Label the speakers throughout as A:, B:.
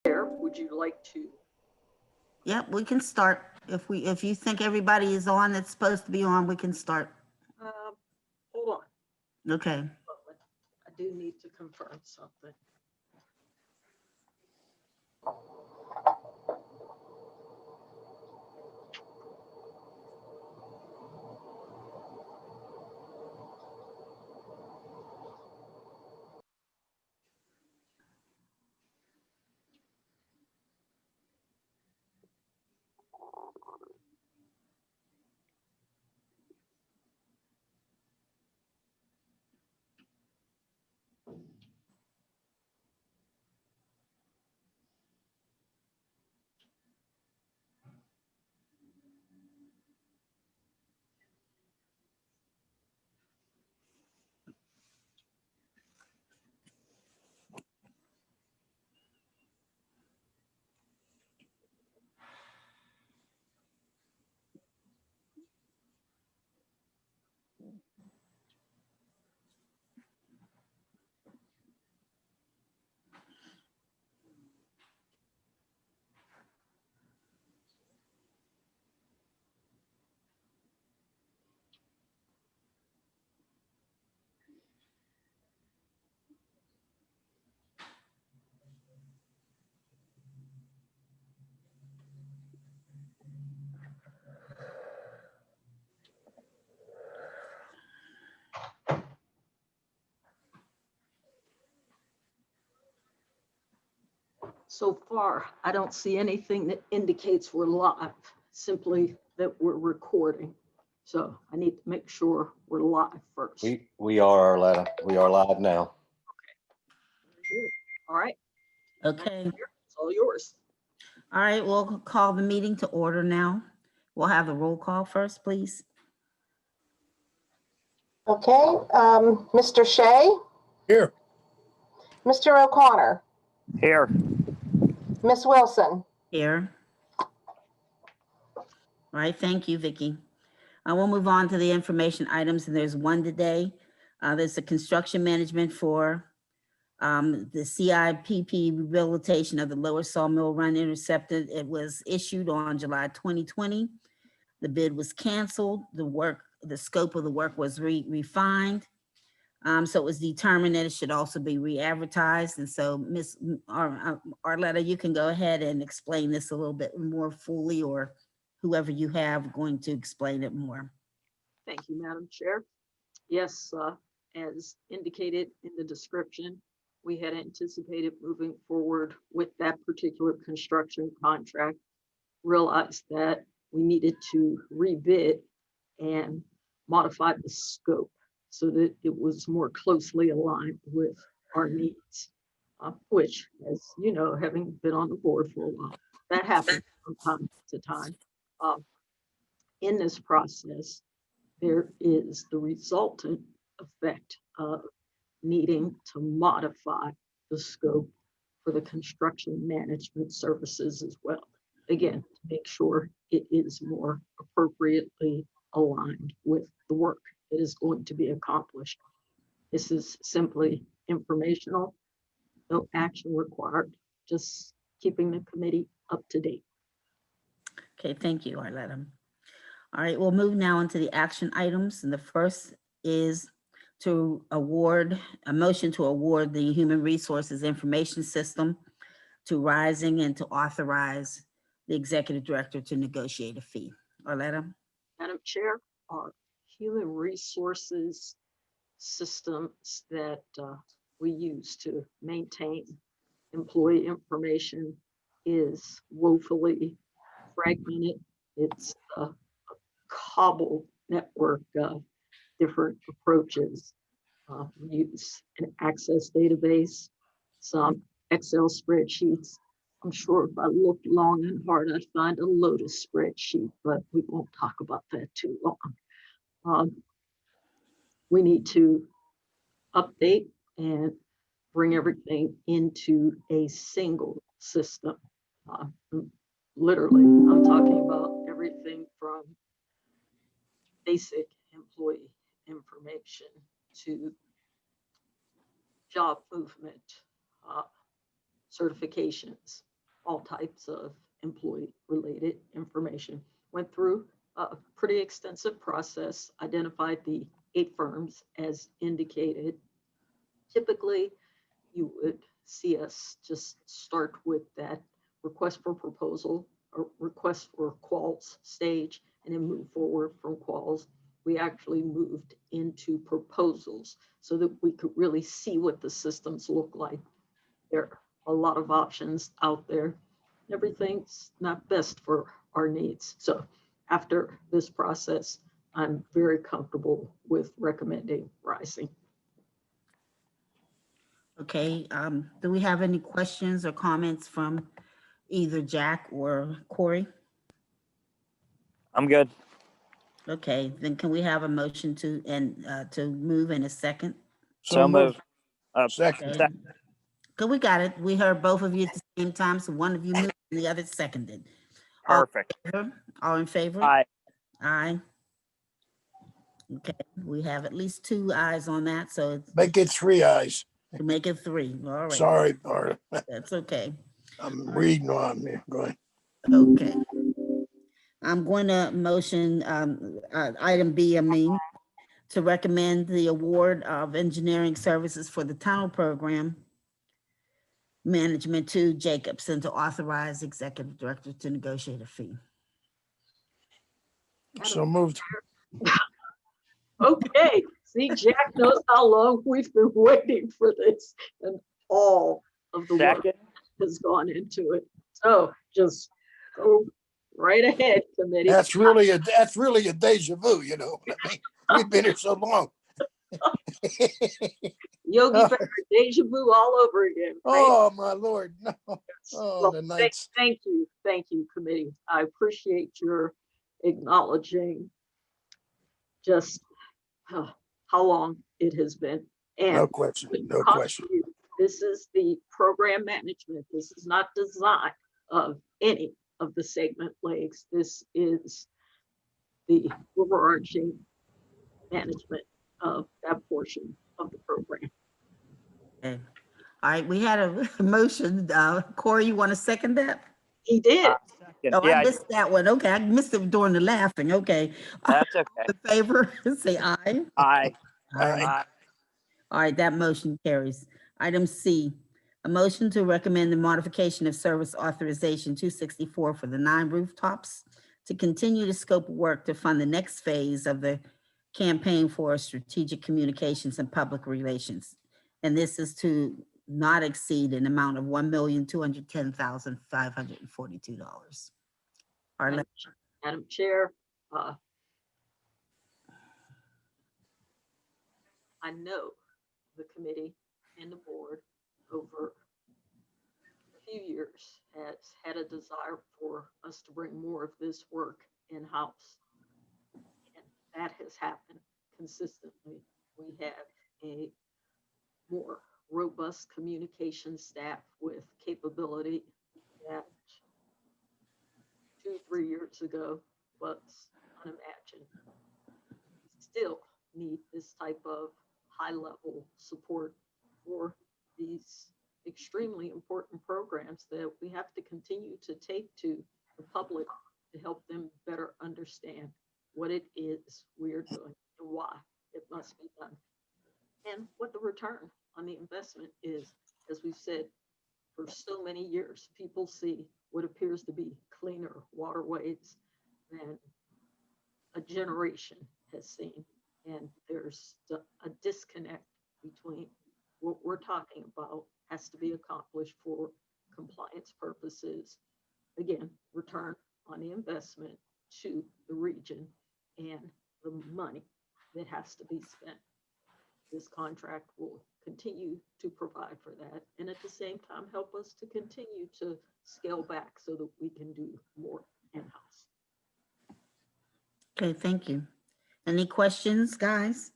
A: Would you like to?
B: Yep, we can start. If you think everybody is on that's supposed to be on, we can start.
A: Uh, Hold on.
B: Okay.
A: I do need to confirm something. So far, I don't see anything that indicates we're live, simply that we're recording. So I need to make sure we're live first.
C: We are, Arletta. We are live now.
A: Good. All right,
B: Okay.
A: it's all yours.
B: All right, we'll call the meeting to order now. We'll have the roll call first, please.
D: Okay, Mr. Shea,
E: Here.
D: Mr. O'Connor,
E: Here.
D: Miss Wilson.
B: Here. All right, thank you, Vicki. We'll move on to the information items, and there's one today. There's the construction management for the CIPP rehabilitation of the Lower Sawmill Run intercepted. It was issued on July 2020. The bid was canceled. The scope of the work was refined. So it was determined that it should also be re-advertised. And so Ms. Arletta, you can go ahead and explain this a little bit more fully, or whoever you have going to explain it more.
A: Thank you, Madam Chair. Yes, as indicated in the description, we had anticipated moving forward with that particular construction contract, realized that we needed to rebid and modify the scope so that it was more closely aligned with our needs, which, as you know, having been on the board for a while, that happens from time to time. In this process, there is the resultant effect of needing to modify the scope for the construction management services as well. Again, to make sure it is more appropriately aligned with the work that is going to be accomplished. This is simply informational, no action required, just keeping the committee up to date.
B: Okay, thank you, Arletta. All right, we'll move now into the action items. And the first is to award, a motion to award the Human Resources Information System to Rising and to authorize the executive director to negotiate a fee. Arletta?
A: Madam Chair, our human resources systems that we use to maintain employee information is woefully fragmented. It's a cobbled network of different approaches. We use an Access database, some Excel spreadsheets. I'm sure if I looked long and hard, I'd find a Lotus spreadsheet, but we won't talk about that too long. We need to update and bring everything into a single system. Literally, I'm talking about everything from basic employee information to job movement, certifications, all types of employee-related information. Went through a pretty extensive process, identified the 8 firms as indicated. Typically, you would see us just start with that request for proposal or request for quals stage and then move forward from quals. We actually moved into proposals so that we could really see what the systems look like. There are a lot of options out there. Everything's not best for our needs. So after this process, I'm very comfortable with recommending Rising.
B: Okay, do we have any questions or comments from either Jack or Corey?
E: I'm good.
B: Okay, then can we have a motion to move in a second?
E: So moved.
F: Second.
B: Okay. Good, we got it. We heard both of you at the same time, so one of you moved and the other seconded.
E: Perfect.
B: All in favor?
E: Aye.
B: Aye. Okay, we have at least 2 ayes on that, so it's
F: Make it 3 eyes.
B: to make it 3. All right,
F: Sorry, Bart.
B: that's okay.
F: I'm reading on there. Go ahead.
B: Okay. I'm going to motion item B, to recommend the award of engineering services for the tunnel program management to Jacobs and to authorize executive director to negotiate a fee.
F: So moved.
A: Okay, see, Jack knows how long we've been waiting for this and all of the work
E: Second.
A: has gone into it. So just go right ahead, committee.
F: That's really a deja vu, you know. I mean, we've been here so long.
A: Yogi Berra, deja vu all over again. Right?
F: Oh, my Lord. No. Oh,
A: Well,
F: the nights.
A: thank you, committee. I appreciate your acknowledging just how long it has been. And
F: No question. No question.
A: this is the program management. This is not design of any of the segment legs. This is the overarching management of that portion of the program.
B: Okay. All right, we had a motion. Corey, you want to second that?
A: He did.
B: Oh,
E: Yeah,
B: I missed that one. Okay, I missed it during the laughing. Okay.
E: that's okay.
B: In favor, say aye.
E: Aye.
F: Aye.
B: All right, that motion carries. Item C, a motion to recommend the modification of service authorization 264 for the 9 rooftops to continue the scope of work to fund the next phase of the campaign for strategic communications and public relations. And this is to not exceed an amount of $1,210,542. Arlene,
A: Madam Chair, I know the committee and the board over a few years has had a desire for us to bring more of this work in-house. And that has happened consistently. We have a more robust communication staff with capability that 2-3 years ago was unimagined. Still need this type of high-level support for these extremely important programs that we have to continue to take to the public to help them better understand what it is we're doing and why it must be done, and what the return on the investment is. As we've said, for so many years, people see what appears to be cleaner waterways than a generation has seen. And there's a disconnect between what we're talking about has to be accomplished for compliance purposes. Again, return on the investment to the region and the money that has to be spent. This contract will continue to provide for that, and at the same time help us to continue to scale back so that we can do more in-house.
B: okay, thank you. Any questions, guys?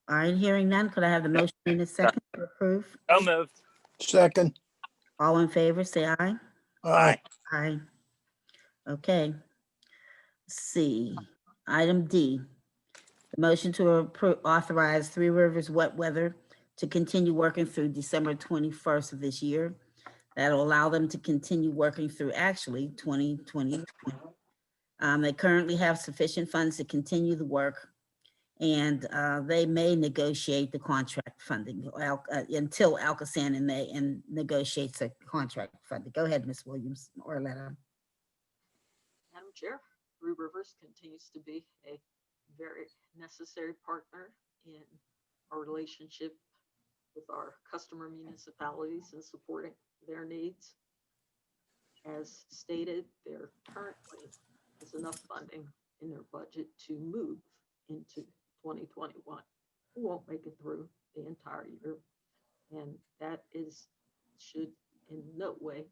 B: All right, hearing none, could I have the motion in a second to approve?
E: So moved.
F: Second.
B: All in favor, say aye.
F: Aye.
B: Aye. Okay. C, item D, the motion to authorize Three Rivers Wet Weather to continue working through December 21st of this year. That'll allow them to continue working through actually 2020. They currently have sufficient funds to continue the work, and they may negotiate the contract funding until ALCOSAN and negotiates a contract funding. Go ahead, Ms. Williams or Letta.
A: Madam Chair, Three Rivers continues to be a very necessary partner in our relationship with our customer municipalities and supporting their needs. As stated, there currently is enough funding in their budget to move into 2021. We won't make it through the entire year, and that should in no way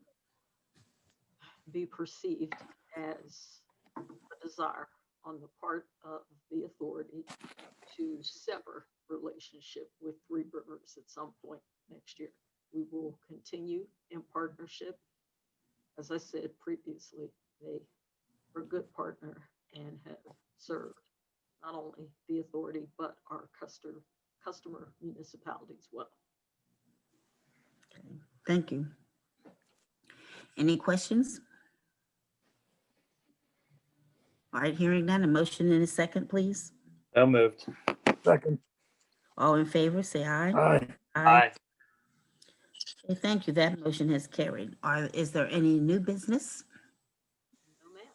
A: be perceived as a desire on the part of the authority to sever relationship with Three Rivers at some point next year. We will continue in partnership. As I said previously, they are a good partner and have served not only the authority, but our customer municipalities well.
B: Thank you. Any questions? All right, hearing none, a motion in a second, please.
E: So moved.
F: Second.
B: All in favor, say aye.
F: Aye.
E: Aye.
B: Okay, thank you. That motion has carried. Is there any new business?
A: No, ma'am.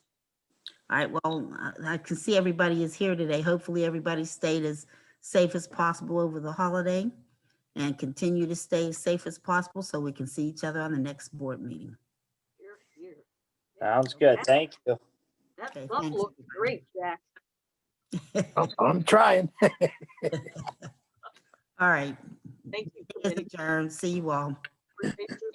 B: All right, well, I can see everybody is here today. Hopefully everybody stayed as safe as possible over the holiday and continue to stay as safe as possible so we can see each other on the next board meeting.
A: Here, here.
E: Sounds good. Thank you.
A: That
B: Okay,
A: bubble
B: thanks,
A: looks great, Jack.
F: I'm trying.
B: All right,
A: Thank you,
B: is
A: committee.
B: adjourned. See you all.
A: Appreciate your